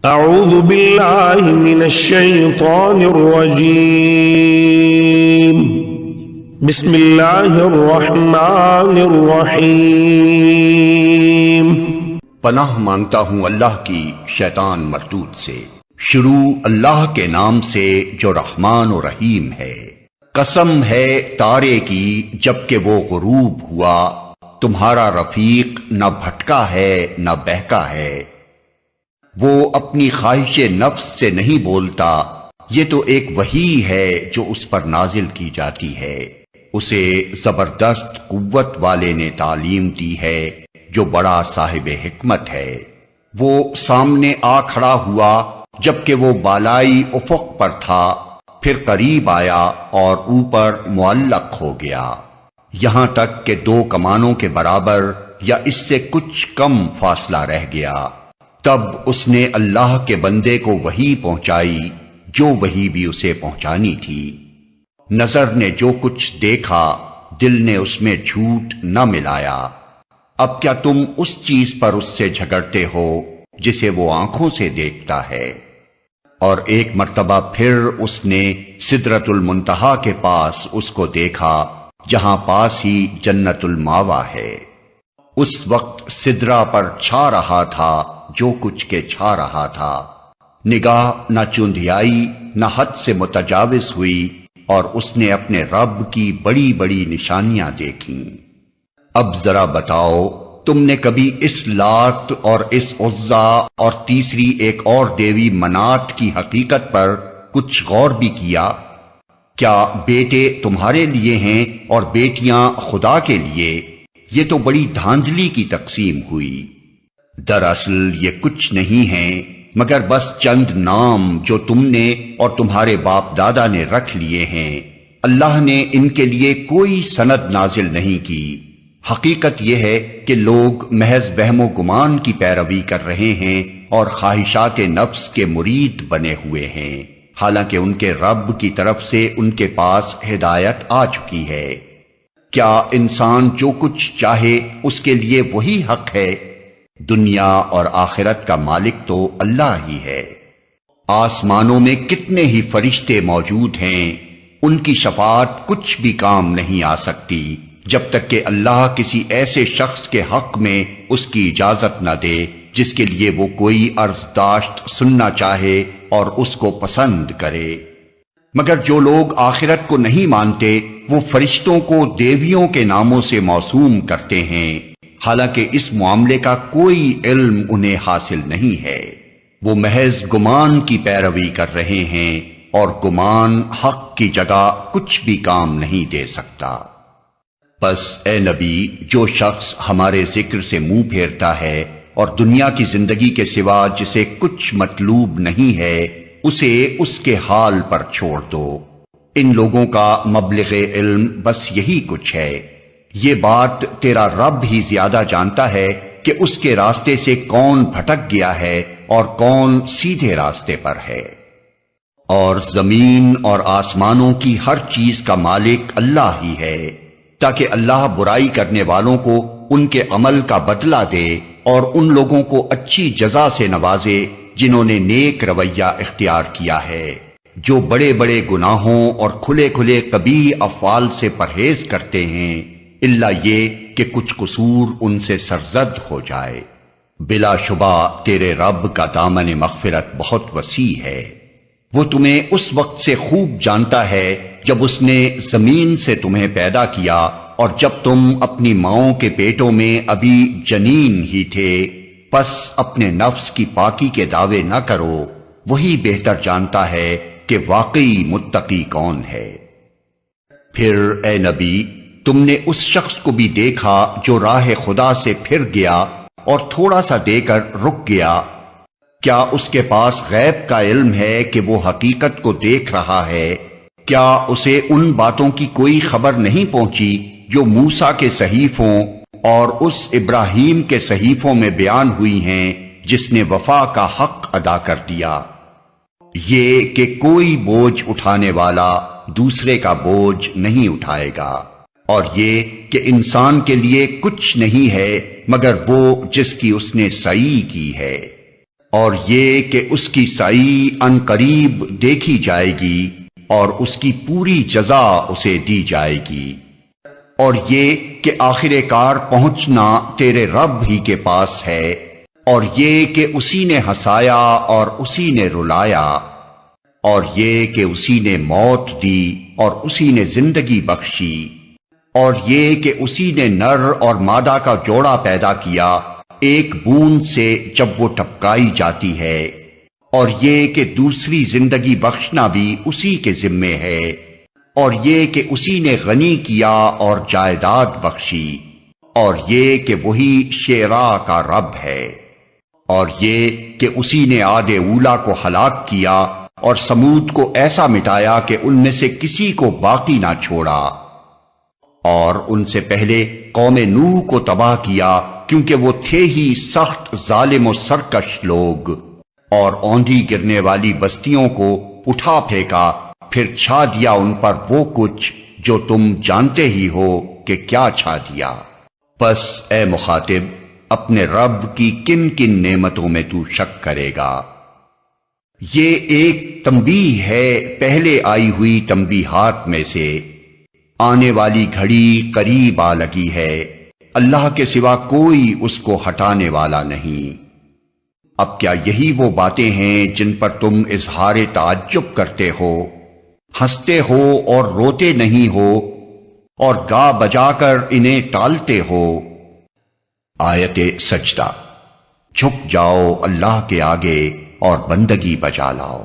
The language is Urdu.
اعوذ باللہ من الشیطان الرجیم بسم اللہ الرحمن الرحیم۔ پناہ مانگتا ہوں اللہ کی شیطان مردود سے۔ شروع اللہ کے نام سے جو رحمان و رحیم ہے۔ قسم ہے تارے کی جبکہ وہ غروب ہوا، تمہارا رفیق نہ بھٹکا ہے نہ بہکا ہے۔ وہ اپنی خواہش نفس سے نہیں بولتا، یہ تو ایک وحی ہے جو اس پر نازل کی جاتی ہے۔ اسے زبردست قوت والے نے تعلیم دی ہے جو بڑا صاحب حکمت ہے۔ وہ سامنے آ کھڑا ہوا جبکہ وہ بالائی افق پر تھا، پھر قریب آیا اور اوپر معلق ہو گیا، یہاں تک کہ 2 کمانوں کے برابر یا اس سے کچھ کم فاصلہ رہ گیا۔ تب اس نے اللہ کے بندے کو وحی پہنچائی جو وحی بھی اسے پہنچانی تھی۔ نظر نے جو کچھ دیکھا، دل نے اس میں جھوٹ نہ ملایا۔ اب کیا تم اس چیز پر اس سے جھگڑتے ہو جسے وہ آنکھوں سے دیکھتا ہے؟ اور ایک مرتبہ پھر اس نے سدرۃ المنتہا کے پاس اس کو دیکھا جہاں پاس ہی جنت الماوا ہے۔ اس وقت سدرہ پر چھا رہا تھا جو کچھ کے چھا رہا تھا۔ نگاہ نہ چندھیائی نہ حد سے متجاوز ہوئی اور اس نے اپنے رب کی بڑی بڑی نشانیاں دیکھیں۔ اب ذرا بتاؤ، تم نے کبھی اس لات اور اس عزا اور تیسری ایک اور دیوی منات کی حقیقت پر کچھ غور بھی کیا؟ کیا بیٹے تمہارے لیے ہیں اور بیٹیاں خدا کے لیے؟ یہ تو بڑی دھاندلی کی تقسیم ہوئی۔ دراصل یہ کچھ نہیں ہیں مگر بس چند نام جو تم نے اور تمہارے باپ دادا نے رکھ لیے ہیں۔ اللہ نے ان کے لیے کوئی سند نازل نہیں کی۔ حقیقت یہ ہے کہ لوگ محض وہم و گمان کی پیروی کر رہے ہیں اور خواہشات نفس کے مرید بنے ہوئے ہیں، حالانکہ ان کے رب کی طرف سے ان کے پاس ہدایت آ چکی ہے۔ کیا انسان جو کچھ چاہے اس کے لیے وہی حق ہے؟ دنیا اور آخرت کا مالک تو اللہ ہی ہے۔ آسمانوں میں کتنے ہی فرشتے موجود ہیں، ان کی شفاعت کچھ بھی کام نہیں آ سکتی جب تک کہ اللہ کسی ایسے شخص کے حق میں اس کی اجازت نہ دے جس کے لیے وہ کوئی عرض داشت سننا چاہے اور اس کو پسند کرے۔ مگر جو لوگ آخرت کو نہیں مانتے وہ فرشتوں کو دیویوں کے ناموں سے موسوم کرتے ہیں، حالانکہ اس معاملے کا کوئی علم انہیں حاصل نہیں ہے۔ وہ محض گمان کی پیروی کر رہے ہیں اور گمان حق کی جگہ کچھ بھی کام نہیں دے سکتا۔ بس اے نبی، جو شخص ہمارے ذکر سے منہ پھیرتا ہے اور دنیا کی زندگی کے سوا جسے کچھ مطلوب نہیں ہے، اسے اس کے حال پر چھوڑ دو۔ ان لوگوں کا مبلغ علم بس یہی کچھ ہے۔ یہ بات تیرا رب ہی زیادہ جانتا ہے کہ اس کے راستے سے کون بھٹک گیا ہے اور کون سیدھے راستے پر ہے۔ اور زمین اور آسمانوں کی ہر چیز کا مالک اللہ ہی ہے، تاکہ اللہ برائی کرنے والوں کو ان کے عمل کا بدلہ دے اور ان لوگوں کو اچھی جزا سے نوازے جنہوں نے نیک رویہ اختیار کیا ہے، جو بڑے بڑے گناہوں اور کھلے کھلے قبیح افعال سے پرہیز کرتے ہیں، الا یہ کہ کچھ قصور ان سے سرزد ہو جائے۔ بلا شبہ تیرے رب کا دامن مغفرت بہت وسیع ہے۔ وہ تمہیں اس وقت سے خوب جانتا ہے جب اس نے زمین سے تمہیں پیدا کیا اور جب تم اپنی ماؤں کے پیٹوں میں ابھی جنین ہی تھے، پس اپنے نفس کی پاکی کے دعوے نہ کرو، وہی بہتر جانتا ہے کہ واقعی متقی کون ہے۔ پھر اے نبی، تم نے اس شخص کو بھی دیکھا جو راہ خدا سے پھر گیا اور تھوڑا سا دے کر رک گیا۔ کیا اس کے پاس غیب کا علم ہے کہ وہ حقیقت کو دیکھ رہا ہے؟ کیا اسے ان باتوں کی کوئی خبر نہیں پہنچی جو موسیٰ کے صحیفوں اور اس ابراہیم کے صحیفوں میں بیان ہوئی ہیں جس نے وفا کا حق ادا کر دیا؟ یہ کہ کوئی بوجھ اٹھانے والا دوسرے کا بوجھ نہیں اٹھائے گا، اور یہ کہ انسان کے لیے کچھ نہیں ہے مگر وہ جس کی اس نے سعی کی ہے۔ اور یہ کہ اس کی سعی ان قریب دیکھی جائے گی اور اس کی پوری جزا اسے دی جائے گی، اور یہ کہ آخر کار پہنچنا تیرے رب ہی کے پاس ہے، اور یہ کہ اسی نے ہنسایا اور اسی نے رلایا، اور یہ کہ اسی نے موت دی اور اسی نے زندگی بخشی، اور یہ کہ اسی نے نر اور مادہ کا جوڑا پیدا کیا ایک بوند سے جب وہ ٹپکائی جاتی ہے، اور یہ کہ دوسری زندگی بخشنا بھی اسی کے ذمے ہے، اور یہ کہ اسی نے غنی کیا اور جائیداد بخشی، اور یہ کہ وہی شعراء کا رب ہے، اور یہ کہ اسی نے عاد اولا کو ہلاک کیا اور سمود کو ایسا مٹایا کہ ان میں سے کسی کو باقی نہ چھوڑا، اور ان سے پہلے قوم نوح کو تباہ کیا کیونکہ وہ تھے ہی سخت ظالم و سرکش لوگ، اور اوندھی گرنے والی بستیوں کو اٹھا پھینکا، پھر چھا دیا ان پر وہ کچھ جو تم جانتے ہی ہو کہ کیا چھا دیا۔ پس اے مخاطب، اپنے رب کی کن کن نعمتوں میں تو شک کرے گا؟ یہ ایک تنبیہ ہے پہلے آئی ہوئی تنبیہات میں سے، آنے والی گھڑی قریب آ لگی ہے، اللہ کے سوا کوئی اس کو ہٹانے والا نہیں۔ اب کیا یہی وہ باتیں ہیں جن پر تم اظہار تعجب کرتے ہو، ہنستے ہو اور روتے نہیں ہو، اور گا بجا کر انہیں ٹالتے ہو؟ آیت سجدہ۔ جھک جاؤ اللہ کے آگے اور بندگی بجا لاؤ۔